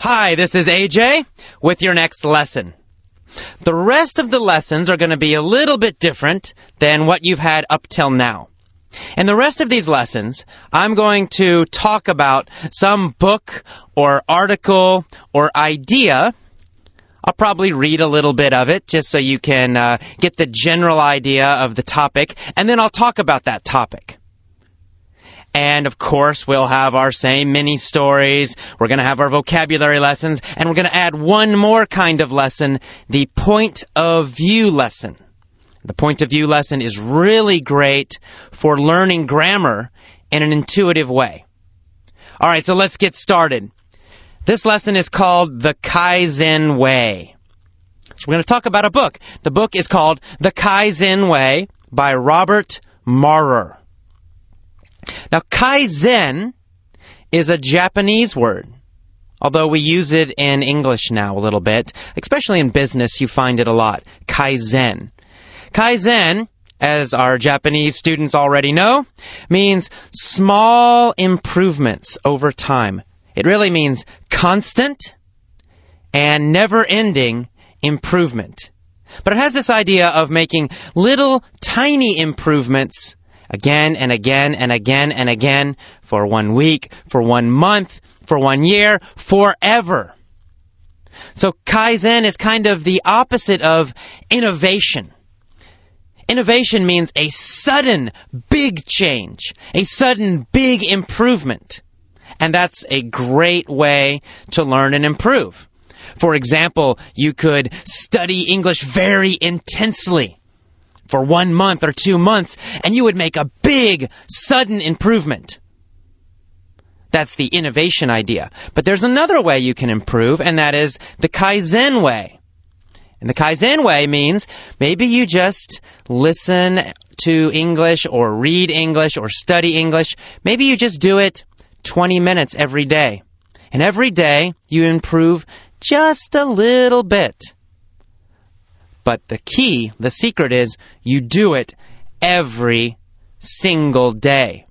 Hi, this is AJ with your next lesson. The rest of the lessons are going to be a little bit different than what you've had up till now. In the rest of these lessons, I'm going to talk about some book or article or idea. I'll probably read a little bit of it just so you can get the general idea of the topic, and then I'll talk about that topic. And, of course, we'll have our same mini stories, we're going to have our vocabulary lessons, and we're going to add one more kind of lesson, the point of view lesson. The point of view lesson is really great for learning grammar in an intuitive way. All right, so let's get started. This lesson is called The Kaizen Way. So we're going to talk about a book. The book is called The Kaizen Way by Robert Maurer. Now, Kaizen is a Japanese word, although we use it in English now a little bit. Especially in business, you find it a lot. Kaizen. Kaizen, as our Japanese students already know, means small improvements over time. It really means constant and never-ending improvement. But it has this idea of making little tiny improvements again and again and again and again for 1 week, for 1 month, for 1 year, forever. So Kaizen is kind of the opposite of innovation. Innovation means a sudden big change, a sudden big improvement. And that's a great way to learn and improve. For example, you could study English very intensely for 1 month or 2 months, and you would make a big, sudden improvement. That's the innovation idea. But there's another way you can improve, and that is the Kaizen way. And the Kaizen way means maybe you just listen to English or read English or study English. Maybe you just do it 20 minutes every day. And every day you improve just a little bit. But the key, the secret is you do it every single day.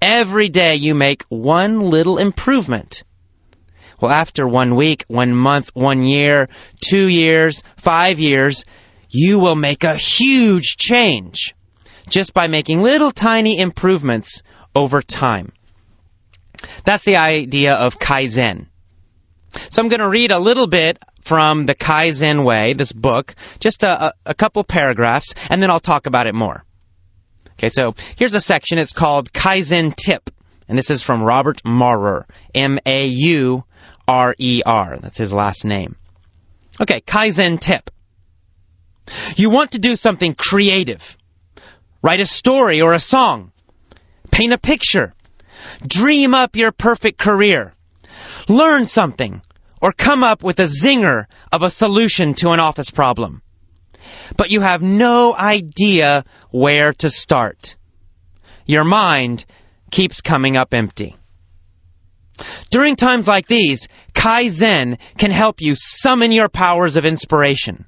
Every day you make one little improvement. Well, after 1 week, 1 month, 1 year, 2 years, 5 years, you will make a huge change just by making little tiny improvements over time. That's the idea of Kaizen. So I'm going to read a little bit from The Kaizen Way, this book, just a couple paragraphs, and then I'll talk about it more. Okay, so here's a section. It's called Kaizen Tip, and this is from Robert Maurer, Maurer. That's his last name. Okay, Kaizen Tip. You want to do something creative. Write a story or a song. Paint a picture. Dream up your perfect career. Learn something, or come up with a zinger of a solution to an office problem. But you have no idea where to start. Your mind keeps coming up empty. During times like these, Kaizen can help you summon your powers of inspiration.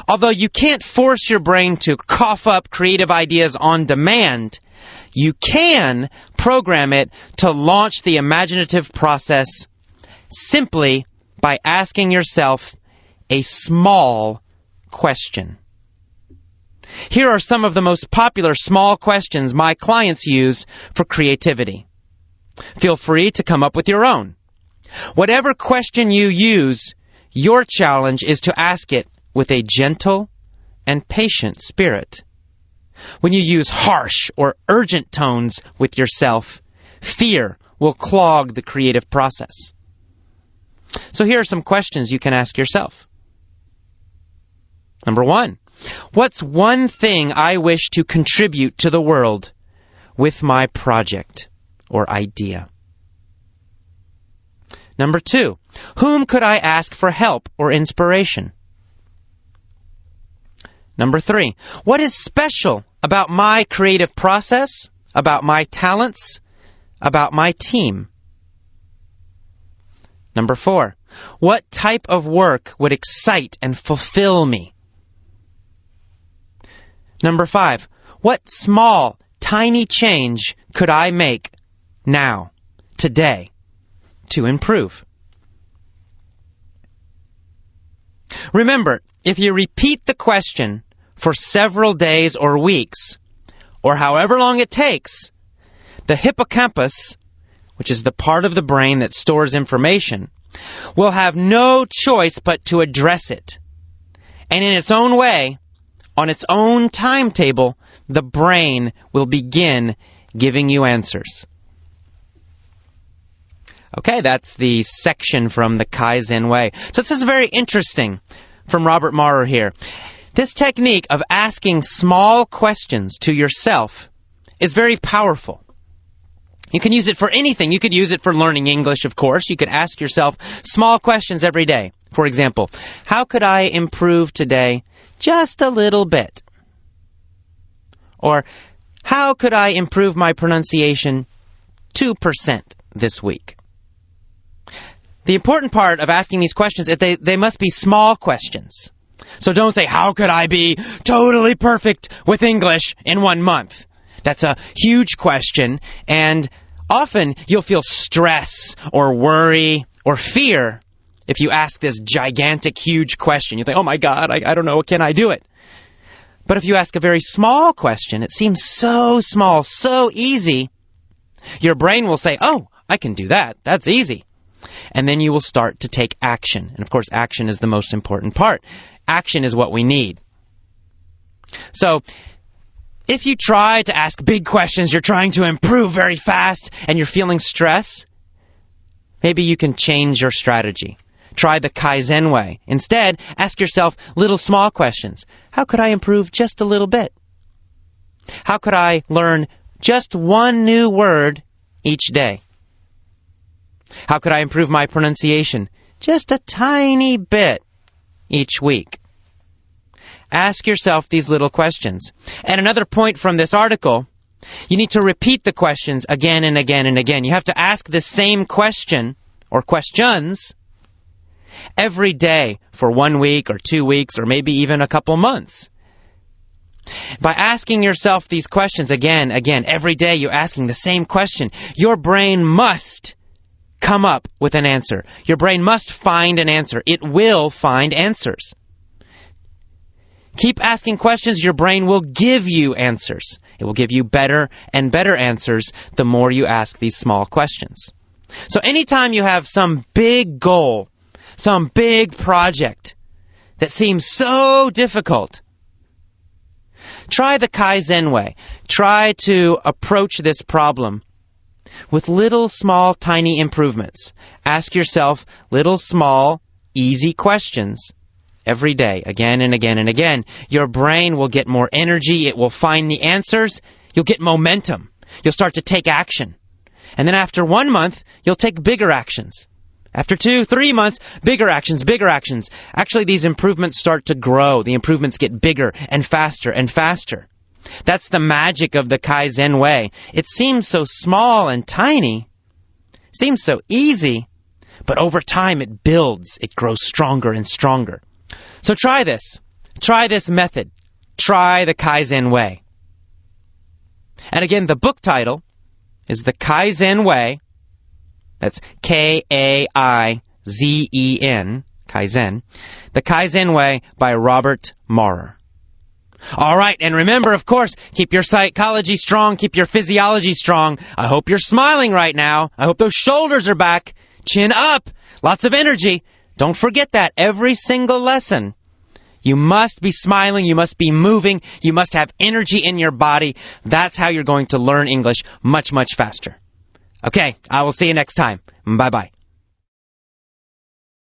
Although you can't force your brain to cough up creative ideas on demand, you can program it to launch the imaginative process simply by asking yourself a small question. Here are some of the most popular small questions my clients use for creativity. Feel free to come up with your own. Whatever question you use, your challenge is to ask it with a gentle and patient spirit. When you use harsh or urgent tones with yourself, fear will clog the creative process. So here are some questions you can ask yourself. Number 1, what's one thing I wish to contribute to the world with my project or idea? Number 2, whom could I ask for help or inspiration? Number 3, what is special about my creative process, about my talents, about my team? Number 4, what type of work would excite and fulfill me? Number 5, what small, tiny change could I make now, today, to improve? Remember, if you repeat the question for several days or weeks, or however long it takes, the hippocampus, which is the part of the brain that stores information, will have no choice but to address it. And in its own way, on its own timetable, the brain will begin giving you answers. Okay, that's the section from the Kaizen Way. So this is very interesting from Robert Maurer here. This technique of asking small questions to yourself is very powerful. You can use it for anything. You could use it for learning English, of course. You could ask yourself small questions every day. For example, how could I improve today just a little bit? Or, how could I improve my pronunciation 2% this week? The important part of asking these questions is they must be small questions. So don't say, how could I be totally perfect with English in 1 month? That's a huge question, and often you'll feel stress or worry or fear if you ask this gigantic, huge question. You think, oh my God, I don't know, can I do it? But if you ask a very small question, it seems so small, so easy, your brain will say, oh, I can do that. That's easy. And then you will start to take action. And of course, action is the most important part. Action is what we need. So, if you try to ask big questions, you're trying to improve very fast, and you're feeling stress, maybe you can change your strategy. Try the Kaizen way. Instead, ask yourself little small questions. How could I improve just a little bit? How could I learn just one new word each day? How could I improve my pronunciation just a tiny bit each week? Ask yourself these little questions. And another point from this article, you need to repeat the questions again and again and again. You have to ask the same question or questions every day for 1 week or 2 weeks or maybe even a couple months. By asking yourself these questions again, every day you're asking the same question, your brain must come up with an answer. Your brain must find an answer. It will find answers. Keep asking questions, your brain will give you answers. It will give you better and better answers the more you ask these small questions. So anytime you have some big goal, some big project that seems so difficult, try the Kaizen way. Try to approach this problem with little, small, tiny improvements. Ask yourself little, small, easy questions every day, again and again and again. Your brain will get more energy. It will find the answers. You'll get momentum. You'll start to take action. And then after 1 month, you'll take bigger actions. After 2, 3 months, bigger actions, bigger actions. Actually, these improvements start to grow. The improvements get bigger and faster and faster. That's the magic of the Kaizen way. It seems so small and tiny. Seems so easy. But over time, it builds. It grows stronger and stronger. So try this. Try this method. Try the Kaizen way. And again, the book title is The Kaizen Way. That's Kaizen, Kaizen. The Kaizen Way by Robert Maurer. All right, and remember, of course, keep your psychology strong, keep your physiology strong. I hope you're smiling right now. I hope those shoulders are back. Chin up. Lots of energy. Don't forget that every single lesson. You must be smiling, you must be moving, you must have energy in your body. That's how you're going to learn English much, much faster. Okay, I will see you next time. Bye-bye.